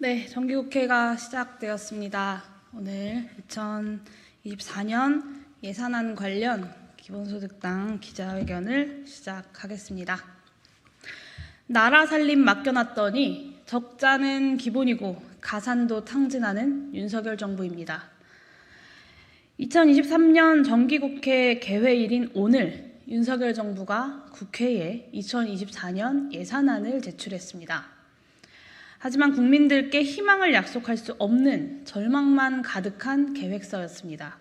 네, 정기국회가 시작되었습니다. 오늘 2024년 예산안 관련 기본소득당 기자회견을 시작하겠습니다. 나라 살림 맡겨놨더니 적자는 기본이고 가산도 탕진하는 윤석열 정부입니다. 2023년 정기국회 개회일인 오늘 윤석열 정부가 국회에 2024년 예산안을 제출했습니다. 하지만 국민들께 희망을 약속할 수 없는 절망만 가득한 계획서였습니다.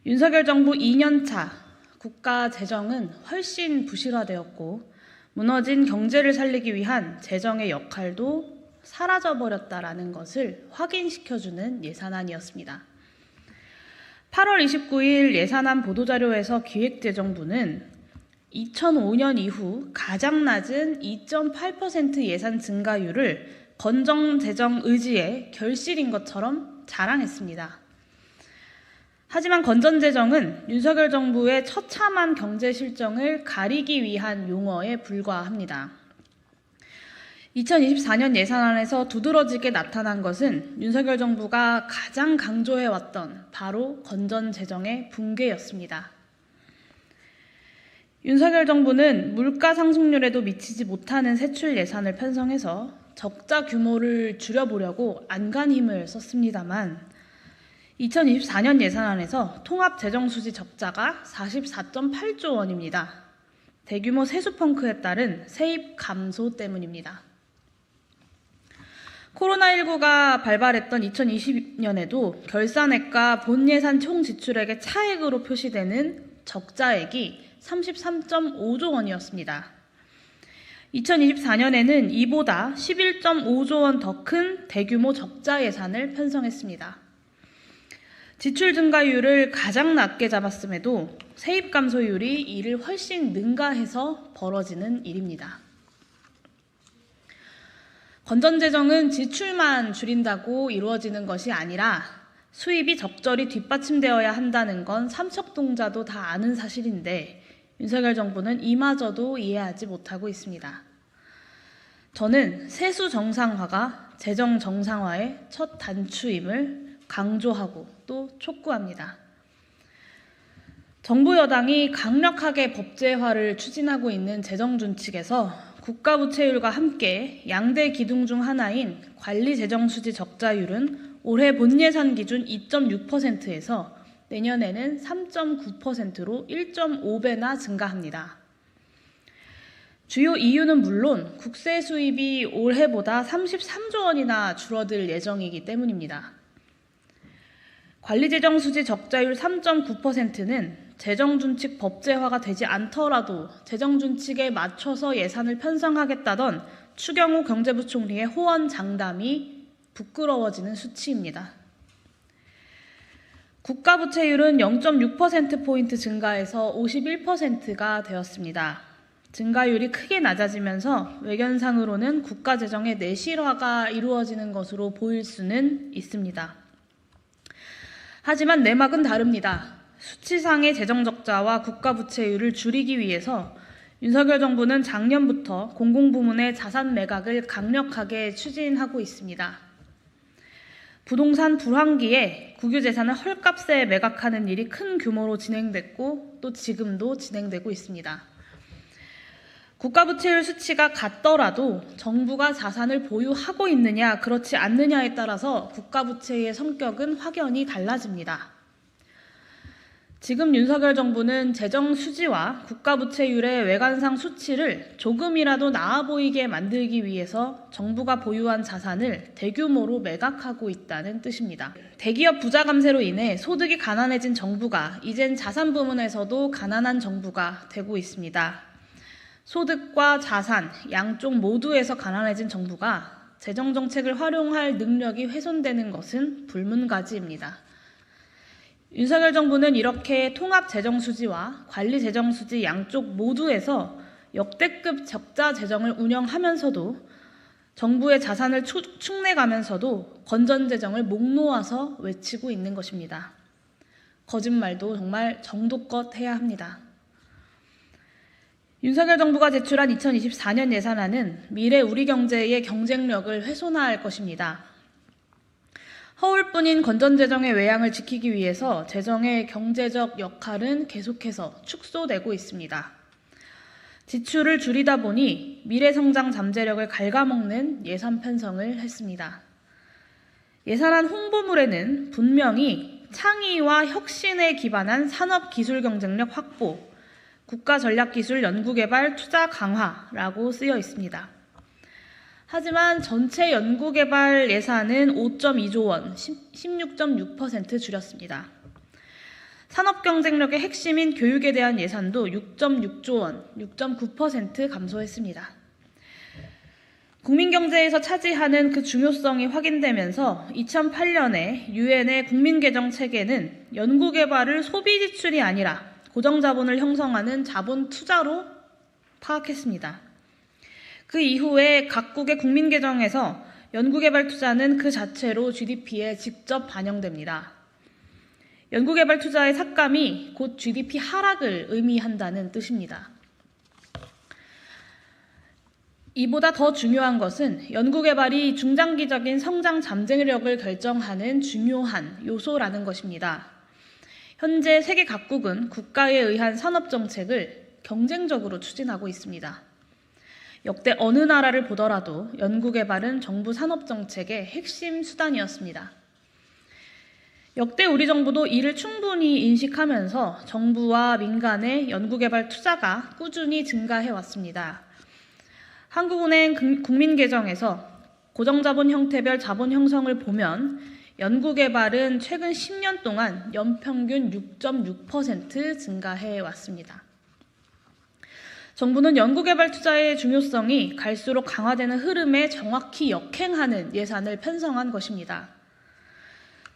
윤석열 정부 2년차 국가 재정은 훨씬 부실화되었고 무너진 경제를 살리기 위한 재정의 역할도 사라져버렸다라는 것을 확인시켜주는 예산안이었습니다. 8월 29일 예산안 보도자료에서 기획재정부는 2005년 이후 가장 낮은 2.8% 예산 증가율을 건전재정 의지의 결실인 것처럼 자랑했습니다. 하지만 건전재정은 윤석열 정부의 처참한 경제 실정을 가리기 위한 용어에 불과합니다. 2024년 예산안에서 두드러지게 나타난 것은 윤석열 정부가 가장 강조해왔던 바로 건전재정의 붕괴였습니다. 윤석열 정부는 물가 상승률에도 미치지 못하는 세출 예산을 편성해서 적자 규모를 줄여보려고 안간 힘을 썼습니다만 2024년 예산안에서 통합재정수지 적자가 44.8조 원입니다. 대규모 세수 펑크에 따른 세입 감소 때문입니다. 코로나19가 발발했던 2020년에도 결산액과 본 예산 총 지출액의 차액으로 표시되는 적자액이 33.5조 원이었습니다. 2024년에는 이보다 11.5조 원 더 큰 대규모 적자 예산을 편성했습니다. 지출 증가율을 가장 낮게 잡았음에도 세입 감소율이 이를 훨씬 능가해서 벌어지는 일입니다. 건전재정은 지출만 줄인다고 이루어지는 것이 아니라 수입이 적절히 뒷받침되어야 한다는 건 삼척동자도 다 아는 사실인데 윤석열 정부는 이마저도 이해하지 못하고 있습니다. 저는 세수 정상화가 재정 정상화의 첫 단추임을 강조하고 또 촉구합니다. 정부 여당이 강력하게 법제화를 추진하고 있는 재정준칙에서 국가부채율과 함께 양대 기둥 중 하나인 관리재정수지 적자율은 올해 본예산 기준 2.6%에서 내년에는 3.9%로 1.5배나 증가합니다. 주요 이유는 물론 국세 수입이 올해보다 33조 원이나 줄어들 예정이기 때문입니다. 관리재정수지 적자율 3.9%는 재정준칙 법제화가 되지 않더라도 재정준칙에 맞춰서 예산을 편성하겠다던 추경호 경제부총리의 호언장담이 부끄러워지는 수치입니다. 국가부채율은 0.6%포인트 증가해서 51%가 되었습니다. 증가율이 크게 낮아지면서 외견상으로는 국가재정의 내실화가 이루어지는 것으로 보일 수는 있습니다. 하지만 내막은 다릅니다. 수치상의 재정적자와 국가부채율을 줄이기 위해서 윤석열 정부는 작년부터 공공부문의 자산 매각을 강력하게 추진하고 있습니다. 부동산 불황기에 국유재산을 헐값에 매각하는 일이 큰 규모로 진행됐고 또 지금도 진행되고 있습니다. 국가부채율 수치가 같더라도 정부가 자산을 보유하고 있느냐 그렇지 않느냐에 따라서 국가부채의 성격은 확연히 달라집니다. 지금 윤석열 정부는 재정 수지와 국가부채율의 외관상 수치를 조금이라도 나아 보이게 만들기 위해서 정부가 보유한 자산을 대규모로 매각하고 있다는 뜻입니다. 대기업 부자 감세로 인해 소득이 가난해진 정부가 이젠 자산 부문에서도 가난한 정부가 되고 있습니다. 소득과 자산 양쪽 모두에서 가난해진 정부가 재정정책을 활용할 능력이 훼손되는 것은 불문가지입니다. 윤석열 정부는 이렇게 통합재정수지와 관리재정수지 양쪽 모두에서 역대급 적자 재정을 운영하면서도 정부의 자산을 축내가면서도 건전재정을 목 놓아서 외치고 있는 것입니다. 거짓말도 정말 정도껏 해야 합니다. 윤석열 정부가 제출한 2024년 예산안은 미래 우리 경제의 경쟁력을 훼손할 것입니다. 허울뿐인 건전재정의 외양을 지키기 위해서 재정의 경제적 역할은 계속해서 축소되고 있습니다. 지출을 줄이다 보니 미래성장 잠재력을 갉아먹는 예산 편성을 했습니다. 예산안 홍보물에는 분명히 창의와 혁신에 기반한 산업기술 경쟁력 확보, 국가전략기술 연구개발 투자 강화라고 쓰여 있습니다. 하지만 전체 연구개발 예산은 5.2조 원, 16.6% 줄였습니다. 산업 경쟁력의 핵심인 교육에 대한 예산도 6.6조 원, 6.9% 감소했습니다. 국민 경제에서 차지하는 그 중요성이 확인되면서 2008년에 유엔의 국민개정 체계는 연구개발을 소비 지출이 아니라 고정자본을 형성하는 자본 투자로 파악했습니다. 그 이후에 각국의 국민개정에서 연구개발 투자는 그 자체로 GDP에 직접 반영됩니다. 연구개발 투자의 삭감이 곧 GDP 하락을 의미한다는 뜻입니다. 이보다 더 중요한 것은 연구개발이 중장기적인 성장 잠재력을 결정하는 중요한 요소라는 것입니다. 현재 세계 각국은 국가에 의한 산업정책을 경쟁적으로 추진하고 있습니다. 역대 어느 나라를 보더라도 연구개발은 정부 산업정책의 핵심 수단이었습니다. 역대 우리 정부도 이를 충분히 인식하면서 정부와 민간의 연구개발 투자가 꾸준히 증가해왔습니다. 한국은행 국민개정에서 고정자본 형태별 자본 형성을 보면 연구개발은 최근 10년 동안 연평균 6.6% 증가해왔습니다. 정부는 연구개발 투자의 중요성이 갈수록 강화되는 흐름에 정확히 역행하는 예산을 편성한 것입니다.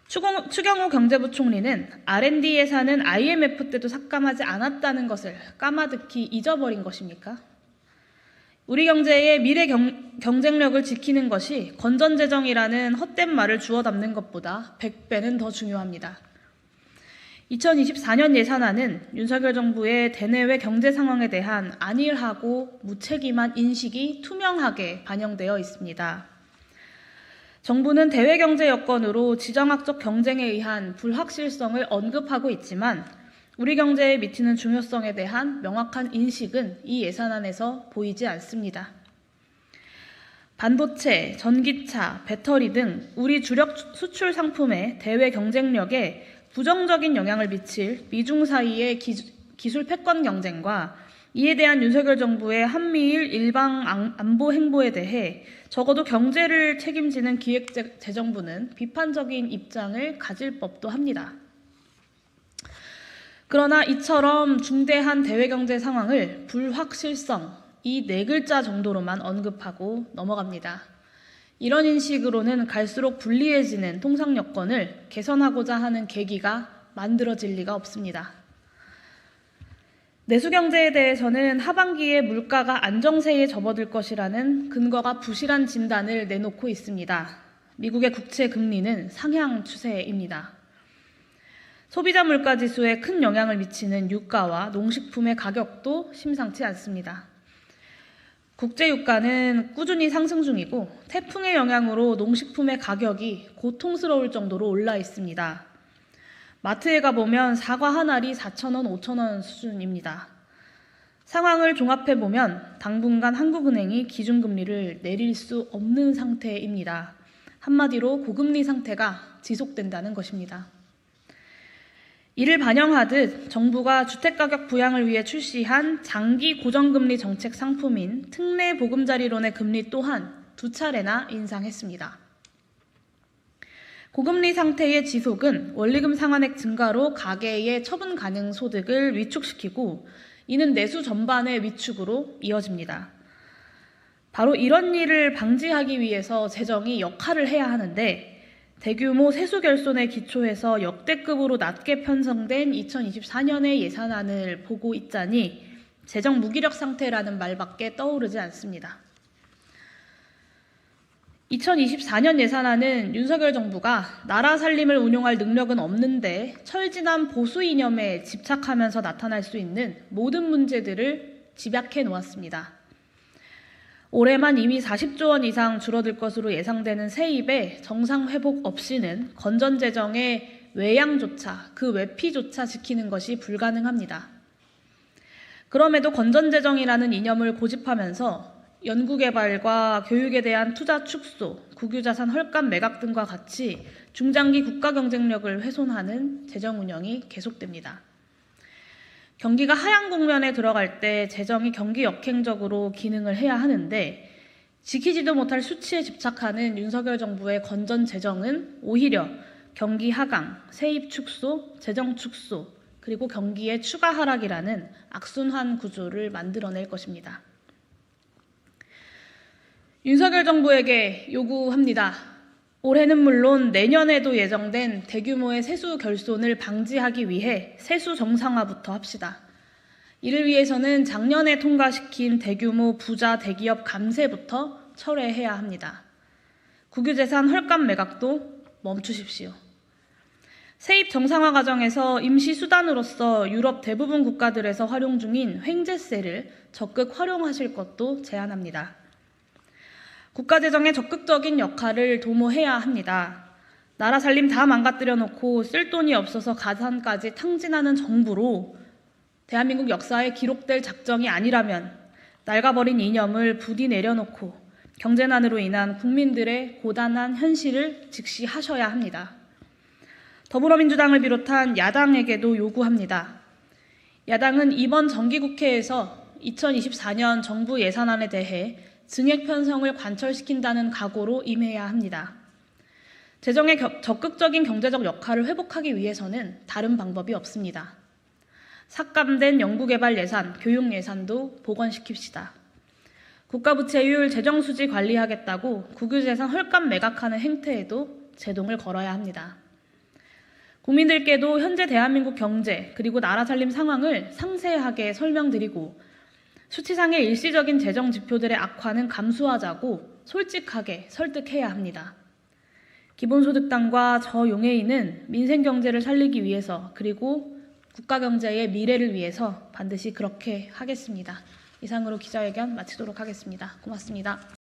추경호 경제부총리는 R&D 예산은 IMF 때도 삭감하지 않았다는 것을 까마득히 잊어버린 것입니까? 우리 경제의 미래 경쟁력을 지키는 것이 건전재정이라는 헛된 말을 주워 담는 것보다 100배는 더 중요합니다. 2024년 예산안은 윤석열 정부의 대내외 경제 상황에 대한 안일하고 무책임한 인식이 투명하게 반영되어 있습니다. 정부는 대외 경제 여건으로 지정학적 경쟁에 의한 불확실성을 언급하고 있지만 우리 경제에 미치는 중요성에 대한 명확한 인식은 이 예산안에서 보이지 않습니다. 반도체, 전기차, 배터리 등 우리 주력 수출 상품의 대외 경쟁력에 부정적인 영향을 미칠 미중 사이의 기술 패권 경쟁과 이에 대한 윤석열 정부의 한미일 일방 안보 행보에 대해 적어도 경제를 책임지는 기획재정부는 비판적인 입장을 가질 법도 합니다. 그러나 이처럼 중대한 대외경제 상황을 불확실성, 이 네 글자 정도로만 언급하고 넘어갑니다. 이런 인식으로는 갈수록 불리해지는 통상 여건을 개선하고자 하는 계기가 만들어질 리가 없습니다. 내수경제에 대해서는 하반기에 물가가 안정세에 접어들 것이라는 근거가 부실한 진단을 내놓고 있습니다. 미국의 국채 금리는 상향 추세입니다. 소비자 물가지수에 큰 영향을 미치는 유가와 농식품의 가격도 심상치 않습니다. 국제유가는 꾸준히 상승 중이고 태풍의 영향으로 농식품의 가격이 고통스러울 정도로 올라 있습니다. 마트에 가보면 사과 한 알이 4,000원, 5,000원 수준입니다. 상황을 종합해보면 당분간 한국은행이 기준금리를 내릴 수 없는 상태입니다. 한마디로 고금리 상태가 지속된다는 것입니다. 이를 반영하듯 정부가 주택가격 부양을 위해 출시한 장기 고정금리 정책 상품인 특례 보금자리론의 금리 또한 2차례나 인상했습니다. 고금리 상태의 지속은 원리금 상환액 증가로 가계의 처분 가능 소득을 위축시키고 이는 내수 전반의 위축으로 이어집니다. 바로 이런 일을 방지하기 위해서 재정이 역할을 해야 하는데 대규모 세수 결손에 기초해서 역대급으로 낮게 편성된 2024년의 예산안을 보고 있자니 재정 무기력 상태라는 말밖에 떠오르지 않습니다. 2024년 예산안은 윤석열 정부가 나라 살림을 운용할 능력은 없는데 철진한 보수 이념에 집착하면서 나타날 수 있는 모든 문제들을 집약해 놓았습니다. 올해만 이미 40조 원 이상 줄어들 것으로 예상되는 세입의 정상 회복 없이는 건전재정의 외양조차, 그 외피조차 지키는 것이 불가능합니다. 그럼에도 건전재정이라는 이념을 고집하면서 연구개발과 교육에 대한 투자 축소, 국유자산 헐값 매각 등과 같이 중장기 국가 경쟁력을 훼손하는 재정 운영이 계속됩니다. 경기가 하향 국면에 들어갈 때 재정이 경기 역행적으로 기능을 해야 하는데 지키지도 못할 수치에 집착하는 윤석열 정부의 건전 재정은 오히려 경기 하강, 세입 축소, 재정 축소, 그리고 경기의 추가 하락이라는 악순환 구조를 만들어낼 것입니다. 윤석열 정부에게 요구합니다. 올해는 물론 내년에도 예정된 대규모의 세수 결손을 방지하기 위해 세수 정상화부터 합시다. 이를 위해서는 작년에 통과시킨 대규모 부자 대기업 감세부터 철회해야 합니다. 국유재산 헐값 매각도 멈추십시오. 세입 정상화 과정에서 임시 수단으로서 유럽 대부분 국가들에서 활용 중인 횡재세를 적극 활용하실 것도 제안합니다. 국가재정의 적극적인 역할을 도모해야 합니다. 나라 살림 다 망가뜨려 놓고 쓸 돈이 없어서 가산까지 탕진하는 정부로 대한민국 역사에 기록될 작정이 아니라면 낡아버린 이념을 부디 내려놓고 경제난으로 인한 국민들의 고단한 현실을 직시하셔야 합니다. 더불어민주당을 비롯한 야당에게도 요구합니다. 야당은 이번 정기국회에서 2024년 정부 예산안에 대해 증액 편성을 관철시킨다는 각오로 임해야 합니다. 재정의 적극적인 경제적 역할을 회복하기 위해서는 다른 방법이 없습니다. 삭감된 연구개발 예산, 교육 예산도 복원시킵시다. 국가부채율 재정수지 관리하겠다고 국유재산 헐값 매각하는 행태에도 제동을 걸어야 합니다. 국민들께도 현재 대한민국 경제 그리고 나라 살림 상황을 상세하게 설명드리고 수치상의 일시적인 재정 지표들의 악화는 감수하자고 솔직하게 설득해야 합니다. 기본소득당과 저용해인은 민생경제를 살리기 위해서 그리고 국가경제의 미래를 위해서 반드시 그렇게 하겠습니다. 이상으로 기자회견 마치도록 하겠습니다. 고맙습니다.